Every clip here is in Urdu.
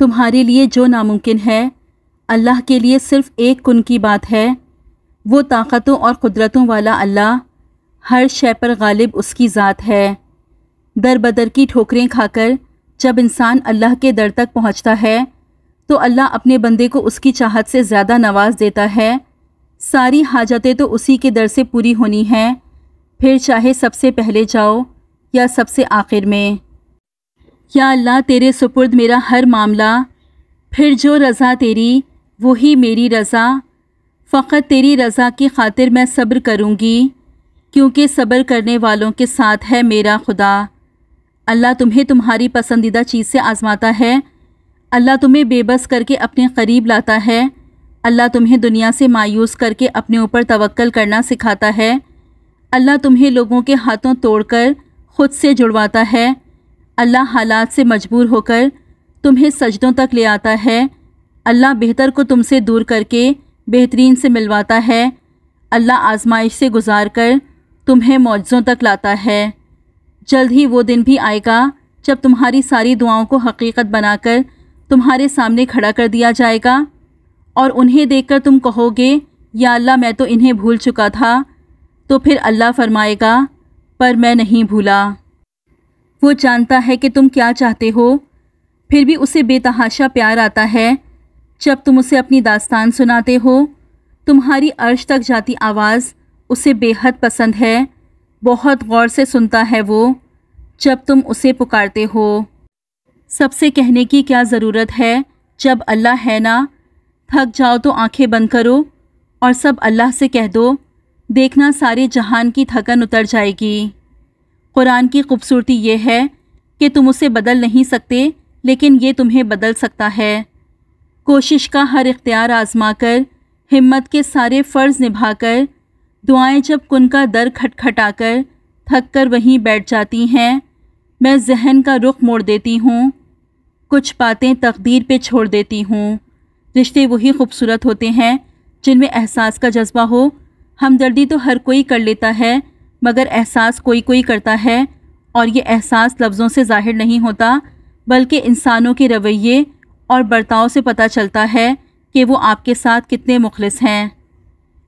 تمہارے لیے جو ناممکن ہے اللہ کے لیے صرف ایک کن کی بات ہے۔ وہ طاقتوں اور قدرتوں والا اللہ، ہر شے پر غالب اس کی ذات ہے۔ در بدر کی ٹھوکریں کھا کر جب انسان اللہ کے در تک پہنچتا ہے تو اللہ اپنے بندے کو اس کی چاہت سے زیادہ نواز دیتا ہے۔ ساری حاجتیں تو اسی کے در سے پوری ہونی ہیں، پھر چاہے سب سے پہلے جاؤ یا سب سے آخر میں۔ یا اللہ تیرے سپرد میرا ہر معاملہ، پھر جو رضا تیری وہی میری رضا، فقط تیری رضا کی خاطر میں صبر کروں گی، کیونکہ صبر کرنے والوں کے ساتھ ہے میرا خدا۔ اللہ تمہیں تمہاری پسندیدہ چیز سے آزماتا ہے، اللہ تمہیں بے بس کر کے اپنے قریب لاتا ہے، اللہ تمہیں دنیا سے مایوس کر کے اپنے اوپر توکل کرنا سکھاتا ہے، اللہ تمہیں لوگوں کے ہاتھوں توڑ کر خود سے جڑواتا ہے، اللہ حالات سے مجبور ہو کر تمہیں سجدوں تک لے آتا ہے، اللہ بہتر کو تم سے دور کر کے بہترین سے ملواتا ہے، اللہ آزمائش سے گزار کر تمہیں معجزوں تک لاتا ہے۔ جلد ہی وہ دن بھی آئے گا جب تمہاری ساری دعاؤں کو حقیقت بنا کر تمہارے سامنے کھڑا کر دیا جائے گا، اور انہیں دیکھ کر تم کہو گے یا اللہ میں تو انہیں بھول چکا تھا، تو پھر اللہ فرمائے گا پر میں نہیں بھولا۔ وہ جانتا ہے کہ تم کیا چاہتے ہو، پھر بھی اسے بے تحاشا پیار آتا ہے جب تم اسے اپنی داستان سناتے ہو۔ تمہاری عرش تک جاتی آواز اسے بے حد پسند ہے، بہت غور سے سنتا ہے وہ جب تم اسے پکارتے ہو۔ سب سے کہنے کی کیا ضرورت ہے جب اللہ ہے نا؟ تھک جاؤ تو آنکھیں بند کرو اور سب اللہ سے کہہ دو، دیکھنا سارے جہان کی تھکن اتر جائے گی۔ قرآن کی خوبصورتی یہ ہے کہ تم اسے بدل نہیں سکتے، لیکن یہ تمہیں بدل سکتا ہے۔ کوشش کا ہر اختیار آزما کر، ہمت کے سارے فرض نبھا کر، دعائیں جب کن کا در کھٹکھٹا کر تھک کر وہیں بیٹھ جاتی ہیں، میں ذہن کا رخ موڑ دیتی ہوں، کچھ باتیں تقدیر پہ چھوڑ دیتی ہوں۔ رشتے وہی خوبصورت ہوتے ہیں جن میں احساس کا جذبہ ہو۔ ہمدردی تو ہر کوئی کر لیتا ہے، مگر احساس کوئی کوئی کرتا ہے، اور یہ احساس لفظوں سے ظاہر نہیں ہوتا بلکہ انسانوں کے رویے اور برتاؤ سے پتہ چلتا ہے کہ وہ آپ کے ساتھ کتنے مخلص ہیں۔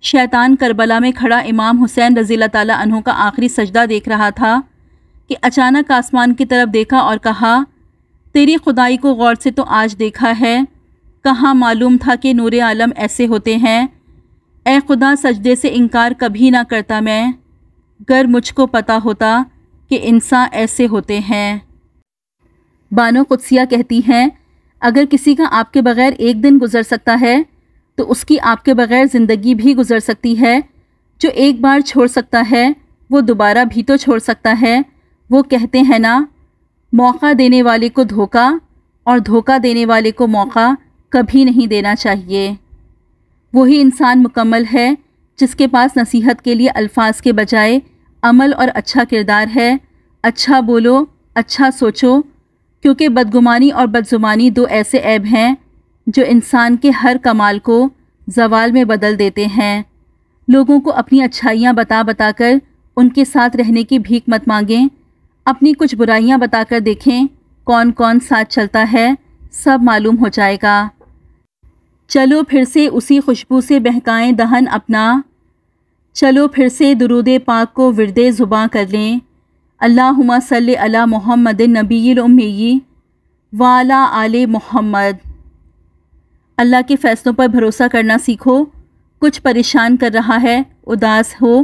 شیطان کربلا میں کھڑا امام حسین رضی اللہ تعالیٰ عنہ کا آخری سجدہ دیکھ رہا تھا کہ اچانک آسمان کی طرف دیکھا اور کہا، تیری خدائی کو غور سے تو آج دیکھا ہے، کہاں معلوم تھا کہ نور عالم ایسے ہوتے ہیں۔ اے خدا سجدے سے انکار کبھی نہ کرتا میں، گر مجھ کو پتہ ہوتا کہ انسان ایسے ہوتے ہیں۔ بانو قدسیہ کہتی ہیں، اگر کسی کا آپ کے بغیر ایک دن گزر سکتا ہے تو اس کی آپ کے بغیر زندگی بھی گزر سکتی ہے۔ جو ایک بار چھوڑ سکتا ہے وہ دوبارہ بھی تو چھوڑ سکتا ہے۔ وہ کہتے ہیں نا، موقع دینے والے کو دھوکہ اور دھوکہ دینے والے کو موقع کبھی نہیں دینا چاہیے۔ وہی انسان مکمل ہے جس کے پاس نصیحت کے لیے الفاظ کے بجائے عمل اور اچھا کردار ہے۔ اچھا بولو، اچھا سوچو، کیونکہ بدگمانی اور بدزبانی دو ایسے عیب ہیں جو انسان کے ہر کمال کو زوال میں بدل دیتے ہیں۔ لوگوں کو اپنی اچھائیاں بتا بتا کر ان کے ساتھ رہنے کی بھیک مت مانگیں، اپنی کچھ برائیاں بتا کر دیکھیں کون کون ساتھ چلتا ہے، سب معلوم ہو جائے گا۔ چلو پھر سے اسی خوشبو سے بہکائیں دہن اپنا، چلو پھر سے درود پاک کو ورد زباں کر لیں۔ اللہم صلی علی محمد نبی الامی وعلی آل محمد۔ اللہ کے فیصلوں پر بھروسہ کرنا سیکھو۔ کچھ پریشان کر رہا ہے، اداس ہو،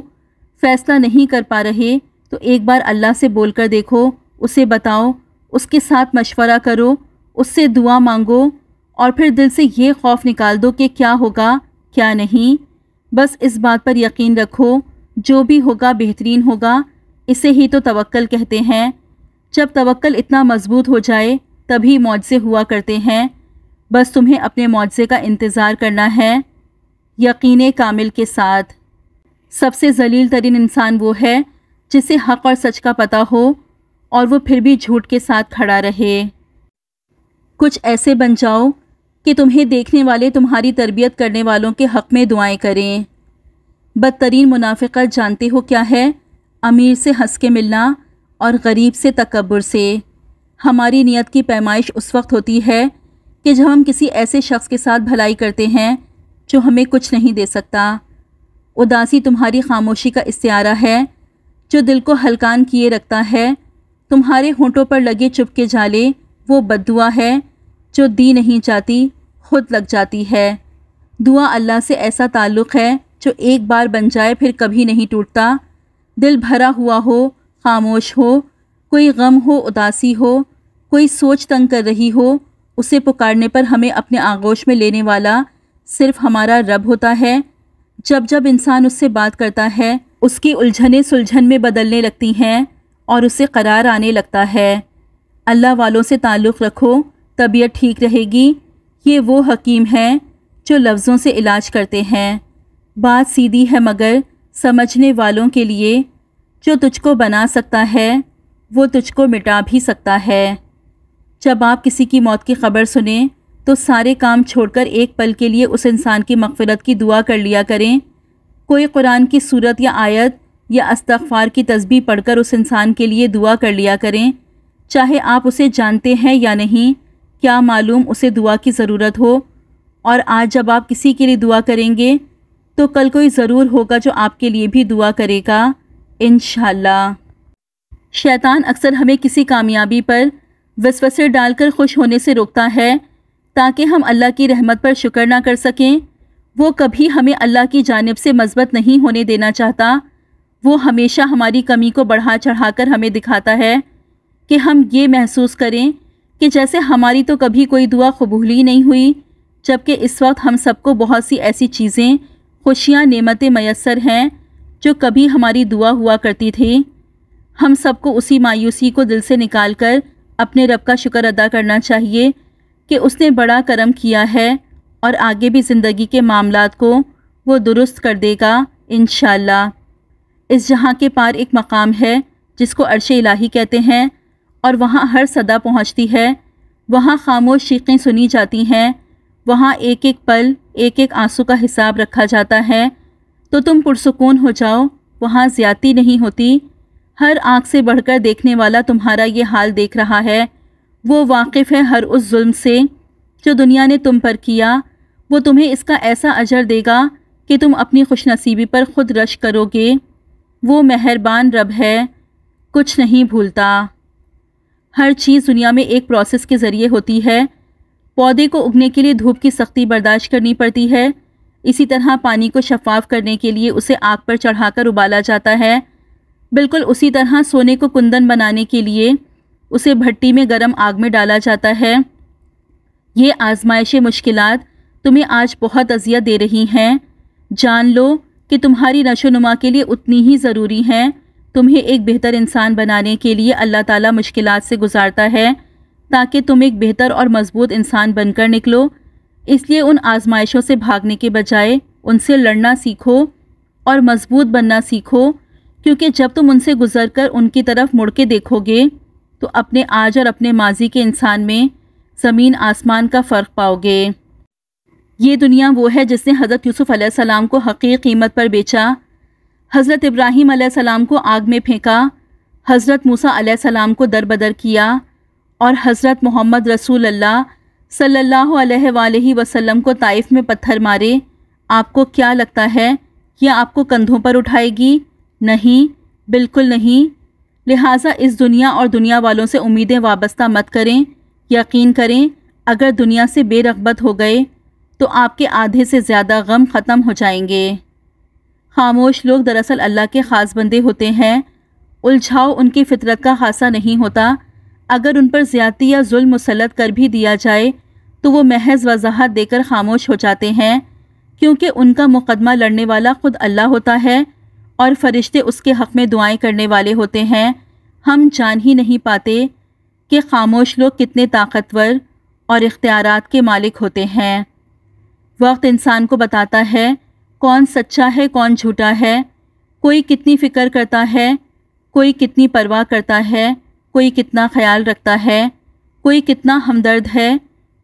فیصلہ نہیں کر پا رہے تو ایک بار اللہ سے بول کر دیکھو، اسے بتاؤ، اس کے ساتھ مشورہ کرو، اس سے دعا مانگو، اور پھر دل سے یہ خوف نکال دو کہ کیا ہوگا کیا نہیں۔ بس اس بات پر یقین رکھو، جو بھی ہوگا بہترین ہوگا۔ اسے ہی تو توکل کہتے ہیں۔ جب توکل اتنا مضبوط ہو جائے تبھی معجزے ہوا کرتے ہیں۔ بس تمہیں اپنے معجزے کا انتظار کرنا ہے، یقین کامل کے ساتھ۔ سب سے ذلیل ترین انسان وہ ہے جسے حق اور سچ کا پتہ ہو اور وہ پھر بھی جھوٹ کے ساتھ کھڑا رہے۔ کچھ ایسے بن جاؤ کہ تمہیں دیکھنے والے تمہاری تربیت کرنے والوں کے حق میں دعائیں کریں۔ بدترین منافقت جانتے ہو کیا ہے؟ امیر سے ہنس کے ملنا اور غریب سے تکبر سے۔ ہماری نیت کی پیمائش اس وقت ہوتی ہے کہ جب ہم کسی ایسے شخص کے ساتھ بھلائی کرتے ہیں جو ہمیں کچھ نہیں دے سکتا۔ اداسی تمہاری خاموشی کا استعارہ ہے جو دل کو ہلکان کیے رکھتا ہے۔ تمہارے ہونٹوں پر لگے چپ کے جالے وہ بد دعا ہے جو دی نہیں جاتی خود لگ جاتی ہے۔ دعا اللہ سے ایسا تعلق ہے جو ایک بار بن جائے پھر کبھی نہیں ٹوٹتا۔ دل بھرا ہوا ہو، خاموش ہو، کوئی غم ہو، اداسی ہو، کوئی سوچ تنگ کر رہی ہو، اسے پکارنے پر ہمیں اپنے آغوش میں لینے والا صرف ہمارا رب ہوتا ہے۔ جب جب انسان اس سے بات کرتا ہے اس کی الجھنیں سلجھن میں بدلنے لگتی ہیں اور اسے قرار آنے لگتا ہے۔ اللہ والوں سے تعلق رکھو، طبیعت ٹھیک رہے گی۔ یہ وہ حکیم ہیں جو لفظوں سے علاج کرتے ہیں۔ بات سیدھی ہے مگر سمجھنے والوں کے لیے، جو تجھ کو بنا سکتا ہے وہ تجھ کو مٹا بھی سکتا ہے۔ جب آپ کسی کی موت کی خبر سنیں تو سارے کام چھوڑ کر ایک پل کے لیے اس انسان کی مغفرت کی دعا کر لیا کریں۔ کوئی قرآن کی سورت یا آیت یا استغفار کی تسبیح پڑھ کر اس انسان کے لیے دعا کر لیا کریں، چاہے آپ اسے جانتے ہیں یا نہیں، کیا معلوم اسے دعا کی ضرورت ہو۔ اور آج جب آپ کسی کے لیے دعا کریں گے تو کل کوئی ضرور ہوگا جو آپ کے لیے بھی دعا کرے گا انشاءاللہ۔ شیطان اکثر ہمیں کسی کامیابی پر وسوسے ڈال کر خوش ہونے سے روکتا ہے تاکہ ہم اللہ کی رحمت پر شکر نہ کر سکیں۔ وہ کبھی ہمیں اللہ کی جانب سے مثبت نہیں ہونے دینا چاہتا۔ وہ ہمیشہ ہماری کمی کو بڑھا چڑھا کر ہمیں دکھاتا ہے کہ ہم یہ محسوس کریں کہ جیسے ہماری تو کبھی کوئی دعا قبول ہی نہیں ہوئی، جبکہ اس وقت ہم سب کو بہت سی ایسی چیزیں، خوشیاں، نعمتیں میسر ہیں جو کبھی ہماری دعا ہوا کرتی تھی۔ ہم سب کو اسی مایوسی کو دل سے نکال کر اپنے رب کا شکر ادا کرنا چاہیے کہ اس نے بڑا کرم کیا ہے اور آگے بھی زندگی کے معاملات کو وہ درست کر دے گا انشاءاللہ۔ اس جہاں کے پار ایک مقام ہے جس کو عرش الہی کہتے ہیں، اور وہاں ہر صدا پہنچتی ہے، وہاں خاموش چیخیں سنی جاتی ہیں، وہاں ایک ایک پل، ایک ایک آنسو کا حساب رکھا جاتا ہے۔ تو تم پرسکون ہو جاؤ، وہاں زیادتی نہیں ہوتی۔ ہر آنکھ سے بڑھ کر دیکھنے والا تمہارا یہ حال دیکھ رہا ہے۔ وہ واقف ہے ہر اس ظلم سے جو دنیا نے تم پر کیا۔ وہ تمہیں اس کا ایسا اجر دے گا کہ تم اپنی خوش نصیبی پر خود رشک کرو گے۔ وہ مہربان رب ہے، کچھ نہیں بھولتا۔ ہر چیز دنیا میں ایک پروسیس کے ذریعے ہوتی ہے۔ پودے کو اگنے کے لیے دھوپ کی سختی برداشت کرنی پڑتی ہے، اسی طرح پانی کو شفاف کرنے کے لیے اسے آگ پر چڑھا کر ابالا جاتا ہے۔ بالکل اسی طرح سونے کو کندن بنانے کے لیے اسے بھٹی میں گرم آگ میں ڈالا جاتا ہے۔ یہ آزمائش مشکلات تمہیں آج بہت اذیت دے رہی ہیں، جان لو کہ تمہاری نشو و نما کے لیے اتنی ہی ضروری ہیں۔ تمہیں ایک بہتر انسان بنانے کے لیے اللہ تعالیٰ مشکلات سے گزارتا ہے تاکہ تم ایک بہتر اور مضبوط انسان بن کر نکلو۔ اس لیے ان آزمائشوں سے بھاگنے کے بجائے ان سے لڑنا سیکھو اور مضبوط بننا سیکھو، کیونکہ جب تم ان سے گزر کر ان کی طرف مڑ کے دیکھو گے تو اپنے آج اور اپنے ماضی کے انسان میں زمین آسمان کا فرق پاؤ گے۔ یہ دنیا وہ ہے جس نے حضرت یوسف علیہ السلام کو حقیر قیمت پر بیچا، حضرت ابراہیم علیہ السلام کو آگ میں پھینکا، حضرت موسیٰ علیہ السلام کو دربدر کیا، اور حضرت محمد رسول اللہ صلی اللہ علیہ وآلہ وسلم کو طائف میں پتھر مارے۔ آپ کو کیا لگتا ہے یہ آپ کو کندھوں پر اٹھائے گی؟ نہیں، بالکل نہیں۔ لہٰذا اس دنیا اور دنیا والوں سے امیدیں وابستہ مت کریں۔ یقین کریں اگر دنیا سے بے رغبت ہو گئے تو آپ کے آدھے سے زیادہ غم ختم ہو جائیں گے۔ خاموش لوگ دراصل اللہ کے خاص بندے ہوتے ہیں۔ الجھاؤ ان کی فطرت کا خاصہ نہیں ہوتا۔ اگر ان پر زیادتی یا ظلم مسلط کر بھی دیا جائے تو وہ محض وضاحت دے کر خاموش ہو جاتے ہیں، کیونکہ ان کا مقدمہ لڑنے والا خود اللہ ہوتا ہے اور فرشتے اس کے حق میں دعائیں کرنے والے ہوتے ہیں۔ ہم جان ہی نہیں پاتے کہ خاموش لوگ کتنے طاقتور اور اختیارات کے مالک ہوتے ہیں۔ وقت انسان کو بتاتا ہے کون سچا ہے کون جھوٹا ہے، کوئی کتنی فکر کرتا ہے، کوئی کتنی پرواہ کرتا ہے، کوئی کتنا خیال رکھتا ہے، کوئی کتنا ہمدرد ہے،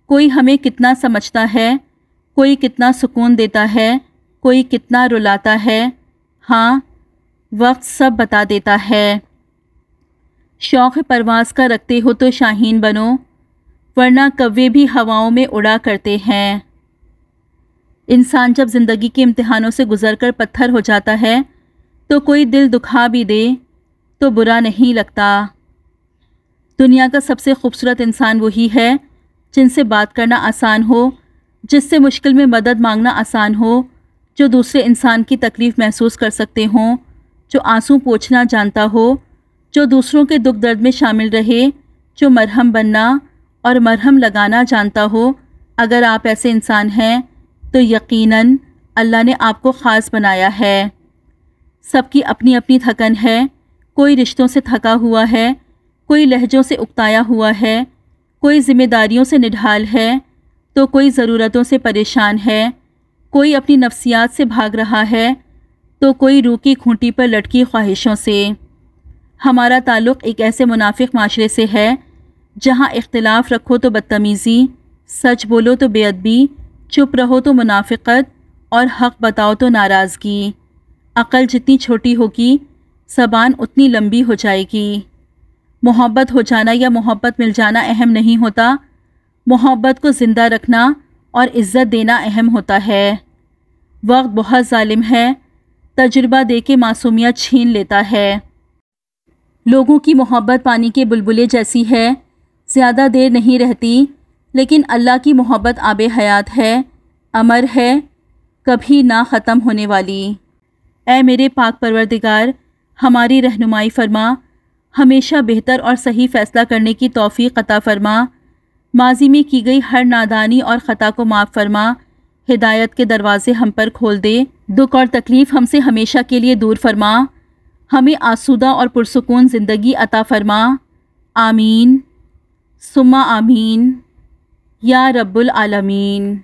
کوئی ہمیں کتنا سمجھتا ہے، کوئی کتنا سکون دیتا ہے، کوئی کتنا رلاتا ہے۔ ہاں، وقت سب بتا دیتا ہے۔ شوق پرواز کا رکھتے ہو تو شاہین بنو، ورنہ کوے بھی ہواؤں میں اڑا کرتے ہیں۔ انسان جب زندگی کے امتحانوں سے گزر کر پتھر ہو جاتا ہے تو کوئی دل دکھا بھی دے تو برا نہیں لگتا۔ دنیا کا سب سے خوبصورت انسان وہی ہے جن سے بات کرنا آسان ہو، جس سے مشکل میں مدد مانگنا آسان ہو، جو دوسرے انسان کی تکلیف محسوس کر سکتے ہوں، جو آنسو پوچھنا جانتا ہو، جو دوسروں کے دکھ درد میں شامل رہے، جو مرہم بننا اور مرہم لگانا جانتا ہو۔ اگر آپ ایسے انسان ہیں تو یقیناً اللہ نے آپ کو خاص بنایا ہے۔ سب کی اپنی اپنی تھکن ہے، کوئی رشتوں سے تھکا ہوا ہے، کوئی لہجوں سے اکتایا ہوا ہے، کوئی ذمہ داریوں سے نڈھال ہے تو کوئی ضرورتوں سے پریشان ہے، کوئی اپنی نفسیات سے بھاگ رہا ہے تو کوئی روح کی کھونٹی پر لٹکی خواہشوں سے۔ ہمارا تعلق ایک ایسے منافق معاشرے سے ہے جہاں اختلاف رکھو تو بدتمیزی، سچ بولو تو بے ادبی، چپ رہو تو منافقت اور حق بتاؤ تو ناراضگی۔ عقل جتنی چھوٹی ہوگی زبان اتنی لمبی ہو جائے گی۔ محبت ہو جانا یا محبت مل جانا اہم نہیں ہوتا، محبت کو زندہ رکھنا اور عزت دینا اہم ہوتا ہے۔ وقت بہت ظالم ہے، تجربہ دے کے معصومیت چھین لیتا ہے۔ لوگوں کی محبت پانی کے بلبلے جیسی ہے، زیادہ دیر نہیں رہتی، لیکن اللہ کی محبت آب حیات ہے، امر ہے، کبھی نہ ختم ہونے والی۔ اے میرے پاک پروردگار، ہماری رہنمائی فرما، ہمیشہ بہتر اور صحیح فیصلہ کرنے کی توفیق عطا فرما، ماضی میں کی گئی ہر نادانی اور خطا کو معاف فرما، ہدایت کے دروازے ہم پر کھول دے، دکھ اور تکلیف ہم سے ہمیشہ کے لیے دور فرما، ہمیں آسودہ اور پرسکون زندگی عطا فرما، آمین ثم آمین یا رب العالمین۔